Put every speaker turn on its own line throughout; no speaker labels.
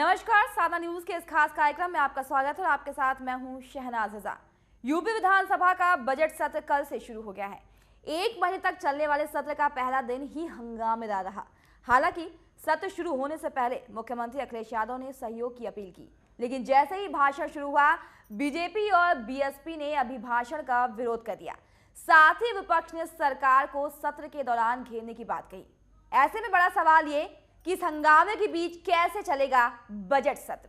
नमस्कार, सादा न्यूज के इस खास कार्यक्रम में आपका स्वागत है और आपके साथ मैं हूं शहनाज रजा। यूपी विधानसभा का बजट सत्र कल से शुरू हो गया है। 1 महीने तक चलने वाले सत्र का पहला दिन ही हंगामेदार रहा। हालांकि सत्र शुरू होने से पहले मुख्यमंत्री अखिलेश यादव ने सहयोग की अपील की, लेकिन जैसे ही भाषण शुरू हुआ, बीजेपी और बीएसपी ने अभिभाषण का विरोध कर दिया। साथ ही विपक्ष ने सरकार को सत्र के दौरान घेरने की बात कही। ऐसे में बड़ा सवाल ये कि इस हंगामे के बीच कैसे चलेगा बजट सत्र।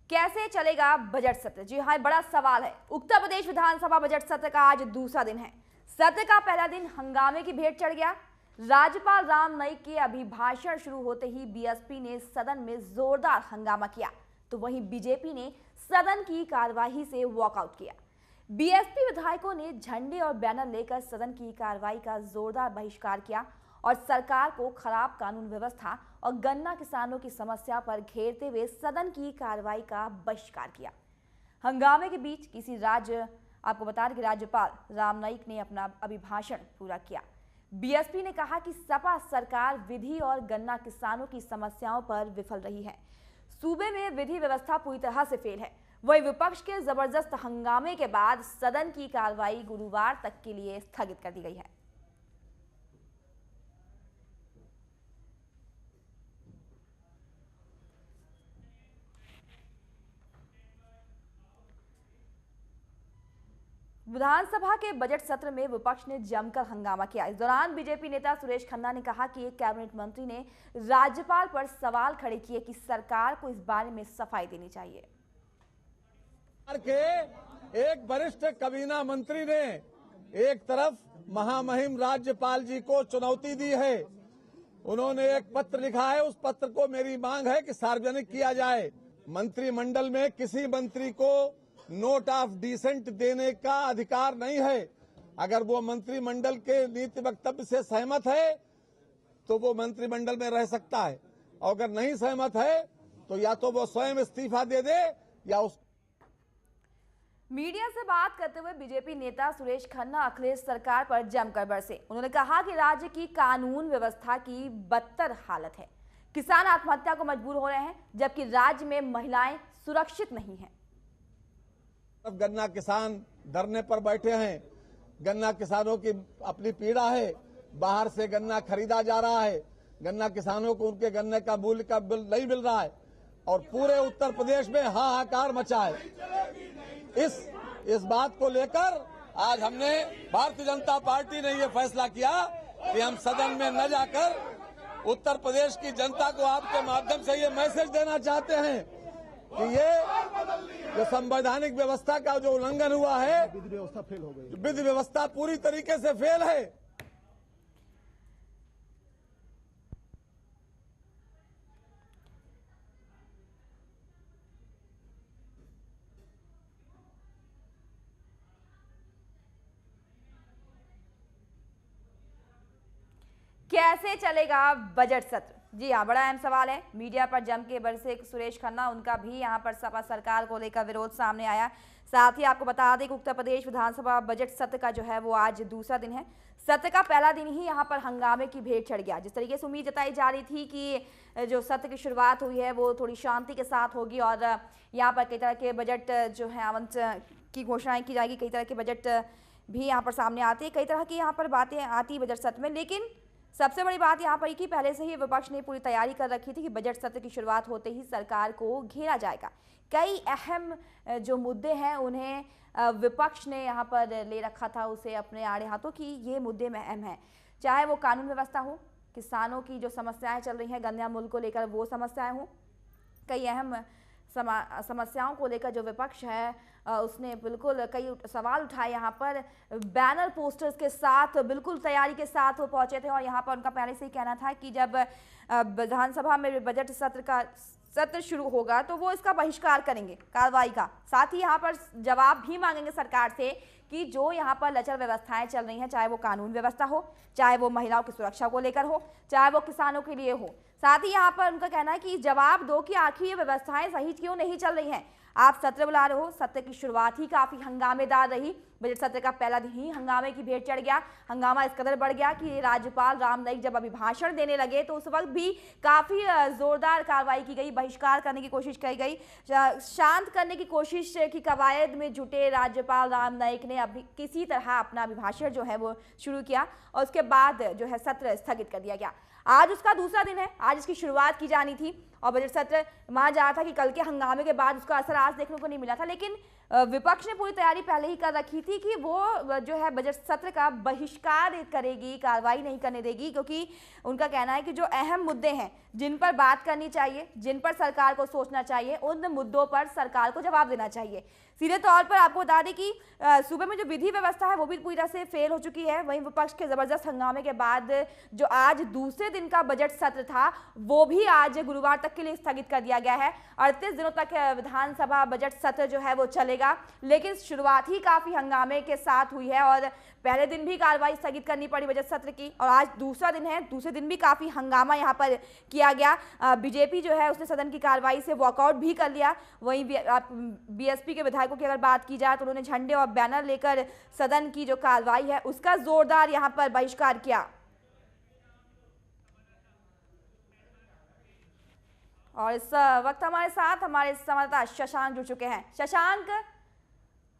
कैसे चलेगा बजट सत्र? जी हाँ, बड़ा सवाल है। उत्तर प्रदेश विधानसभा बजट सत्र का आज दूसरा दिन है। सत्र का पहला दिन हंगामे की भेंट चढ़ गया। राज्यपाल राम नाईक के अभिभाषण शुरू होते ही बीएसपी ने सदन में जोरदार हंगामा किया, तो वहीं बीजेपी ने सदन की कार्यवाही से वॉकआउट किया। बीएसपी विधायकों ने झंडे और बैनर लेकर सदन की कार्रवाई का जोरदार बहिष्कार किया और सरकार को खराब कानून व्यवस्था और गन्ना किसानों की समस्या पर घेरते हुए सदन की कार्रवाई का बहिष्कार किया। हंगामे के बीच आपको बता दें कि राज्यपाल राम नाईक ने अपना अभिभाषण पूरा किया। बीएसपी ने कहा कि सपा सरकार विधि और गन्ना किसानों की समस्याओं पर विफल रही है। सूबे में विधि व्यवस्था पूरी तरह से फेल है। वहीं विपक्ष के जबरदस्त हंगामे के बाद सदन की कार्रवाई गुरुवार तक के लिए स्थगित कर दी गई है। विधानसभा के बजट सत्र में विपक्ष ने जमकर हंगामा किया। इस दौरान बीजेपी नेता सुरेश खन्ना ने कहा कि एक कैबिनेट मंत्री ने राज्यपाल पर सवाल खड़े किए कि सरकार को इस बारे में सफाई देनी चाहिए।
के एक वरिष्ठ काबीना मंत्री ने एक तरफ महामहिम राज्यपाल जी को चुनौती दी है। उन्होंने एक पत्र लिखा है, उस पत्र को मेरी मांग है कि सार्वजनिक किया जाए। मंत्रिमंडल में किसी मंत्री को नोट ऑफ डिसेंट देने का अधिकार नहीं है। अगर वो मंत्रिमंडल के नीति वक्तव्य से सहमत है तो वो मंत्रिमंडल में रह सकता है, और अगर नहीं सहमत है तो या तो वो स्वयं इस्तीफा दे दे या उस।
मीडिया से बात करते हुए बीजेपी नेता सुरेश खन्ना अखिलेश सरकार पर जमकर बरसे। उन्होंने कहा कि राज्य की कानून व्यवस्था की बदतर हालत है। किसान आत्महत्या को मजबूर हो रहे हैं, जबकि राज्य में महिलाएं सुरक्षित नहीं हैं।
गन्ना किसान धरने पर बैठे हैं। गन्ना किसानों की अपनी पीड़ा है। बाहर से गन्ना खरीदा जा रहा है, गन्ना किसानों को उनके गन्ने का मूल्य का बिल नहीं मिल रहा है, और पूरे उत्तर प्रदेश में हाहाकार मचा है। इस बात को लेकर आज हमने भारतीय जनता पार्टी ने ये फैसला किया कि हम सदन में न जाकर उत्तर प्रदेश की जनता को आपके माध्यम से ये मैसेज देना चाहते हैं कि ये जो संवैधानिक व्यवस्था का जो उल्लंघन हुआ है, विधि व्यवस्था फेल हो गई, विधि व्यवस्था पूरी तरीके से फेल है।
कैसे चलेगा बजट सत्र? जी हाँ, बड़ा अहम सवाल है। मीडिया पर जम के बरसे सुरेश खन्ना, उनका भी यहाँ पर सपा सरकार को लेकर विरोध सामने आया। साथ ही आपको बता दें कि उत्तर प्रदेश विधानसभा बजट सत्र का जो है वो आज दूसरा दिन है। सत्र का पहला दिन ही यहाँ पर हंगामे की भेंट चढ़ गया। जिस तरीके से उम्मीद जताई जा रही थी कि जो सत्र की शुरुआत हुई है वो थोड़ी शांति के साथ होगी और यहाँ पर कई तरह के बजट जो है आवंटन की घोषणाएं की जाएगी, कई तरह के बजट भी यहाँ पर सामने आते हैं, कई तरह की यहाँ पर बातें आती बजट सत्र में। लेकिन सबसे बड़ी बात यहाँ पर कि पहले से ही विपक्ष ने पूरी तैयारी कर रखी थी कि बजट सत्र की शुरुआत होते ही सरकार को घेरा जाएगा। कई अहम जो मुद्दे हैं उन्हें विपक्ष ने यहाँ पर ले रखा था उसे अपने आड़े हाथों की ये मुद्दे में अहम है, चाहे वो कानून व्यवस्था हो, किसानों की जो समस्याएं चल रही हैं गन्ना मूल्य को लेकर वो समस्याएं हो, कई अहम समस्याओं को लेकर जो विपक्ष है उसने बिल्कुल कई सवाल उठाए। यहाँ पर बैनर पोस्टर्स के साथ बिल्कुल तैयारी के साथ वो पहुंचे थे और यहाँ पर उनका पहले से ही कहना था कि जब विधानसभा में बजट सत्र शुरू होगा तो वो इसका बहिष्कार करेंगे कार्रवाई का। साथ ही यहाँ पर जवाब भी मांगेंगे सरकार से कि जो यहाँ पर लचर व्यवस्थाएं चल रही हैं, चाहे वो कानून व्यवस्था हो, चाहे वो महिलाओं की सुरक्षा को लेकर हो, चाहे वो किसानों के लिए हो। साथ ही यहाँ पर उनका कहना है कि जवाब दो कि आखिर ये व्यवस्थाएं सही क्यों नहीं चल रही हैं। आप सत्र बुला रहे हो, सत्र की शुरुआत ही काफी हंगामेदार रही। बजट सत्र का पहला दिन ही हंगामे की भेंट चढ़ गया। हंगामा इस कदर बढ़ गया कि राज्यपाल राम नाईक जब अभिभाषण देने लगे तो उस वक्त भी काफी जोरदार कार्रवाई की गई, बहिष्कार करने की कोशिश की गई, शांत करने की कोशिश की कवायद में जुटे राज्यपाल राम नाईक ने अभी किसी तरह अपना अभिभाषण जो है वो शुरू किया और उसके बाद जो है सत्र स्थगित कर दिया गया। आज उसका दूसरा दिन है, आज इसकी शुरुआत की जानी थी और बजट सत्र माना जा रहा था कि कल के हंगामे के बाद उसका असर आज देखने को नहीं मिला था, लेकिन विपक्ष ने पूरी तैयारी पहले ही कर रखी थी कि वो जो है बजट सत्र का बहिष्कार करेगी, कार्रवाई नहीं करने देगी, क्योंकि उनका कहना है कि जो अहम मुद्दे हैं जिन पर बात करनी चाहिए, जिन पर सरकार को सोचना चाहिए, उन मुद्दों पर सरकार को जवाब देना चाहिए। सीधे तौर पर आपको बता दें कि सूबे में जो विधि व्यवस्था है वो भी पूरी तरह से फेल हो चुकी है। वहीं विपक्ष के जबरदस्त हंगामे के बाद जो आज दूसरे दिन का बजट सत्र था वो भी आज गुरुवार तक के लिए स्थगित कर दिया गया है। 38 दिनों तक विधानसभा बजट सत्र जो है वो चलेगा, लेकिन शुरुआत ही काफी हंगामे के साथ हुई है और पहले दिन भी कार्रवाई स्थगित करनी पड़ी बजट सत्र की और आज दूसरा दिन है, दूसरे दिन भी काफी हंगामा यहाँ पर किया गया। बीजेपी जो है उसने सदन की कार्रवाई से वॉकआउट भी कर लिया। वहीं बीएसपी के विधायकों की अगर बात की जाए तो उन्होंने झंडे और बैनर लेकर सदन की जो कार्रवाई है उसका जोरदार यहाँ पर बहिष्कार किया। और इस वक्त हमारे साथ हमारे संवाददाता शशांक जुड़ चुके हैं। शशांक,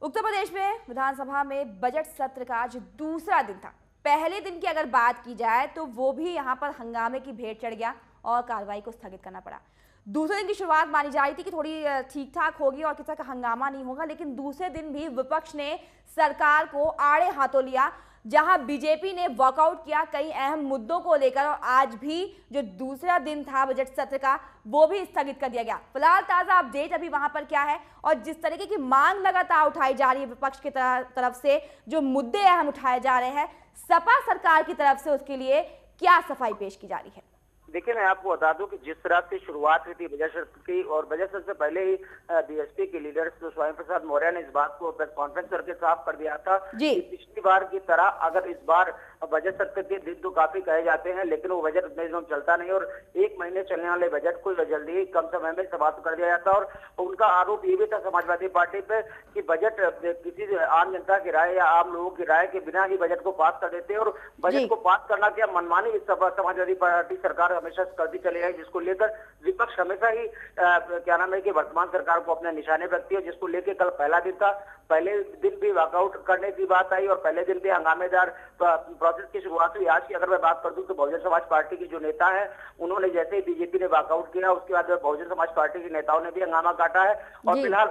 उत्तर प्रदेश में विधानसभा में बजट सत्र का आज दूसरा दिन था। पहले दिन की अगर बात की जाए तो वो भी यहाँ पर हंगामे की भेंट चढ़ गया और कार्रवाई को स्थगित करना पड़ा। दूसरे दिन की शुरुआत मानी जा रही थी कि थोड़ी ठीक ठाक होगी और किसी का हंगामा नहीं होगा, लेकिन दूसरे दिन भी विपक्ष ने सरकार को आड़े हाथों लिया, जहां बीजेपी ने वॉकआउट किया कई अहम मुद्दों को लेकर और आज भी जो दूसरा दिन था बजट सत्र का वो भी स्थगित कर दिया गया। फिलहाल ताजा अपडेट अभी वहां पर क्या है और जिस तरीके की मांग लगातार उठाई जा रही है विपक्ष की तरफ से, जो मुद्दे अहम उठाए जा रहे हैं, सपा सरकार की तरफ से उसके लिए क्या सफाई पेश की जा रही है?
देखिए, मैं आपको बता दूं कि जिस तरह से शुरुआत हुई थी बजट सत्र की और बजट सत्र से पहले ही बीएसपी के लीडर स्वामी प्रसाद मौर्य ने इस बात को प्रेस कॉन्फ्रेंस करके साफ कर दिया था कि पिछली बार की तरह अगर इस बार बजट सत्र के दिन तो काफी कहे जाते हैं लेकिन वो बजट उतने दिनों चलता नहीं और 1 महीने चलने वाले बजट को जल्दी ही कम समय में समाप्त कर दिया जाता। और उनका आरोप ये भी था समाजवादी पार्टी पे कि बजट किसी आम जनता की राय या आम लोगों की राय के बिना ही बजट को पास कर देते हैं और बजट को पास करना क्या मनमानी समाजवादी पार्टी सरकार हमेशा करती चली है, जिसको लेकर विपक्ष हमेशा ही क्या नाम है कि वर्तमान सरकार को अपने निशाने रखती है, जिसको लेकर कल पहला दिन था। पहले दिन भी वॉकआउट करने की बात आई और पहले दिन भी हंगामेदार प्रोसेस की शुरुआत हुई। आज की अगर मैं बात कर दूं तो बहुजन समाज पार्टी के जो नेता है उन्होंने जैसे ही बीजेपी ने वॉकआउट किया उसके बाद बहुजन समाज पार्टी के नेताओं ने भी हंगामा काटा है और फिलहाल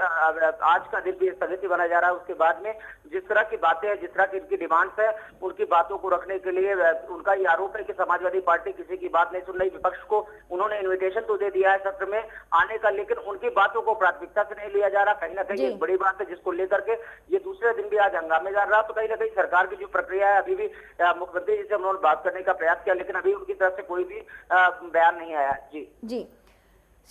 आज का दिन भी स्थगित बना जा रहा है। उसके बाद में जिस तरह की बातें हैं, जिस तरह की इनकी डिमांड्स है, उनकी बातों को रखने के लिए उनका ये आरोप है कि समाजवादी पार्टी किसी की बात नहीं सुन रही। विपक्ष को उन्होंने इन्विटेशन तो दे दिया है सत्र में आने का, लेकिन उनकी बातों को प्राथमिकता से नहीं लिया जा रहा। कहीं ना कहीं एक बड़ी बात है जिसको लेकर के ये दूसरे दिन भी आज हंगामेदार रहा। तो कहीं ना कहीं सरकार की जो प्रक्रिया है, अभी भी मुख्यमंत्री जी से उन्होंने बात करने का प्रयास किया लेकिन अभी उनकी तरफ से कोई भी बयान नहीं आया। जी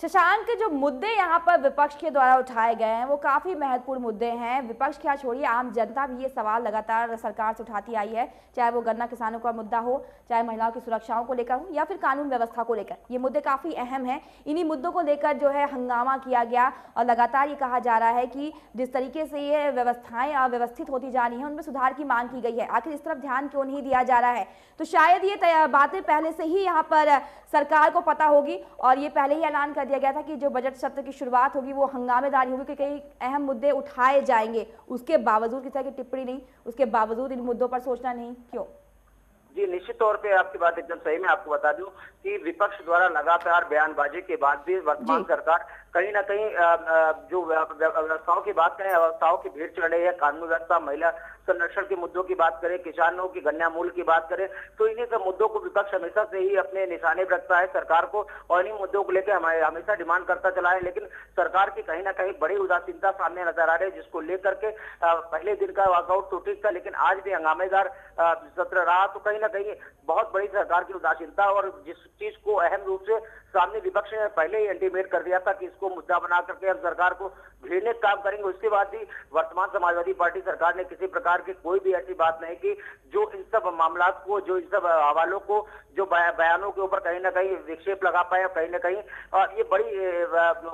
शशांक, जो मुद्दे यहाँ पर विपक्ष के द्वारा उठाए गए हैं वो काफ़ी महत्वपूर्ण मुद्दे हैं। विपक्ष क्या छोड़िए, आम जनता भी ये सवाल लगातार सरकार से उठाती आई है, चाहे वो गन्ना किसानों का मुद्दा हो, चाहे महिलाओं की सुरक्षाओं को लेकर हो या फिर कानून व्यवस्था को लेकर। ये मुद्दे काफ़ी अहम हैं। इन्हीं मुद्दों को लेकर जो है हंगामा किया गया और लगातार ये कहा जा रहा है कि जिस तरीके से ये व्यवस्थाएं अव्यवस्थित होती जा रही हैं उनमें सुधार की मांग की गई है। आखिर इस तरफ ध्यान क्यों नहीं दिया जा रहा है? तो शायद ये बातें पहले से ही यहाँ पर सरकार को पता होगी और ये पहले ही ऐलान कर दिया गया था कि जो बजट सत्र की शुरुआत होगी वो हंगामेदारी होगी, कि कई अहम मुद्दे उठाए जाएंगे। उसके बावजूद किसी की टिप्पणी नहीं, उसके बावजूद इन मुद्दों पर सोचना नहीं, क्यों?
जी, निश्चित तौर पे आपकी बात एकदम सही। मैं आपको बता दूं कि विपक्ष द्वारा लगातार बयानबाजी के बाद भी वर्तमान सरकार कहीं ना कहीं जो व्यवस्थाओं की बात करें, व्यवस्थाओं की भीड़ चढ़ रही है, कानून व्यवस्था, महिला संरक्षण के मुद्दों की बात करें, किसानों की गन्ना मूल्य की बात करें, तो इन्हीं सब मुद्दों को विपक्ष हमेशा से ही अपने निशाने पर रखता है सरकार को और इन्हीं मुद्दों को लेकर हमेशा डिमांड करता चला है। लेकिन सरकार की कहीं ना कहीं बड़ी उदासीनता सामने नजर आ रही है, जिसको लेकर के पहले दिन का वॉकआउट तो ठीक था लेकिन आज भी हंगामेदार सत्र रहा। तो कहीं ना कहीं बहुत बड़ी सरकार की उदासीनता और जिस चीज को अहम रूप से सामने विपक्ष ने पहले ही इंटीमेट कर दिया था कि इसको मुद्दा बना करके हम सरकार को भिड़ने का काम करेंगे। उसके बाद भी वर्तमान समाजवादी पार्टी सरकार ने किसी प्रकार की कोई भी ऐसी बात नहीं की जो इन सब मामला को, जो इन सब हवालों को, जो बयानों के ऊपर कहीं ना कहीं विक्षेप लगा पाए, कहीं ना कहीं ये बड़ी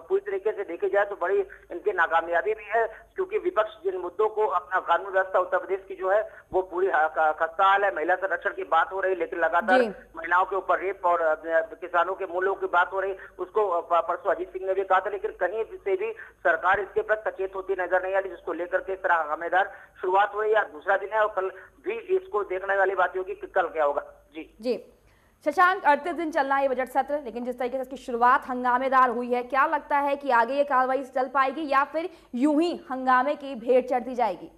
पूरी तरीके से देखी जाए तो बड़ी इनकी नाकामयाबी भी है, क्योंकि विपक्ष जिन मुद्दों को, अपना कानून व्यवस्था उत्तर प्रदेश की जो है वो पूरी खस्ता हाल है। महिला संरक्षण की बात हो रही, लेकिन लगातार महिलाओं के ऊपर रेप और किसानों के मूल्यों की बात हो रही, उसको परसों अजीत सिंह ने भी कहा था, लेकिन कहीं से भी सरकार इसके प्रति सचेत होती नजर नहीं आ रही, जिसको लेकर के इस तरह हंगामेदार शुरुआत हुई। या दूसरा दिन है और कल भी इसको देखने वाली बात होगी कि कल क्या होगा। जी
शशांक, 38 दिन चलना है ये बजट सत्र, लेकिन जिस तरीके से इसकी शुरुआत हंगामेदार हुई है, क्या लगता है कि आगे ये कार्रवाई चल पाएगी या फिर यूं ही हंगामे की भेंट चढ़ती जाएगी?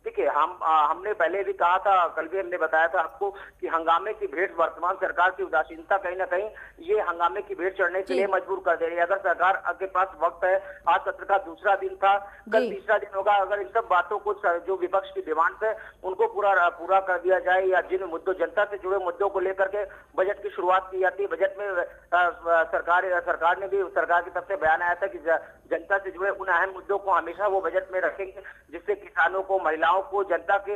देखिए, हमने पहले भी कहा था, कल भी हमने बताया था आपको कि हंगामे की भेंट, वर्तमान सरकार की उदासीनता कहीं ना कहीं ये हंगामे की भेंट चढ़ने के लिए मजबूर कर दे रही है। अगर सरकार के पास वक्त है, आज सत्र का दूसरा दिन था, कल तीसरा दिन होगा, अगर इन सब बातों को, जो विपक्ष की डिमांड है उनको पूरा कर दिया जाए, या जिन मुद्दों, जनता से जुड़े मुद्दों को लेकर के बजट की शुरुआत की जाती है। बजट में सरकार ने भी, सरकार की तरफ से बयान आया था कि जनता से जुड़े उन अहम मुद्दों को हमेशा वो बजट में रखेंगे, जिससे किसानों को, महिलाओं को, जनता के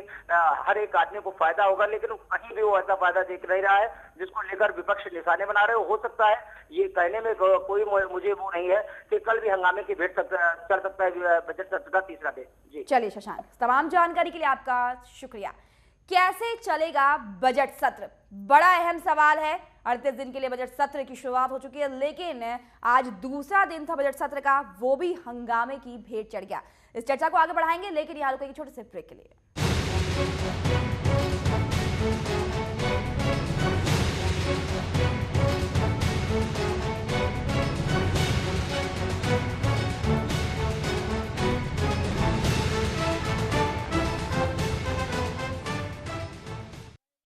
हर एक आदमी को फायदा होगा। लेकिन कहीं भी वो ऐसा फायदा देख नहीं रहा है जिसको लेकर विपक्ष निशाने बना रहे हो सकता है ये कहने में कोई मुझे वो नहीं है कि कल भी हंगामे की भेंट चल सकता है बजट सत्र का तीसरा दिन। जी
चलिए शशांक, तमाम जानकारी के लिए आपका शुक्रिया। कैसे चलेगा बजट सत्र, बड़ा अहम सवाल है। 38 दिन के लिए बजट सत्र की शुरुआत हो चुकी है, लेकिन आज दूसरा दिन था बजट सत्र का, वो भी हंगामे की भेंट चढ़ गया। इस चर्चा को आगे बढ़ाएंगे, लेकिन यहाँ रुकेंगे छोटे से ब्रेक के लिए।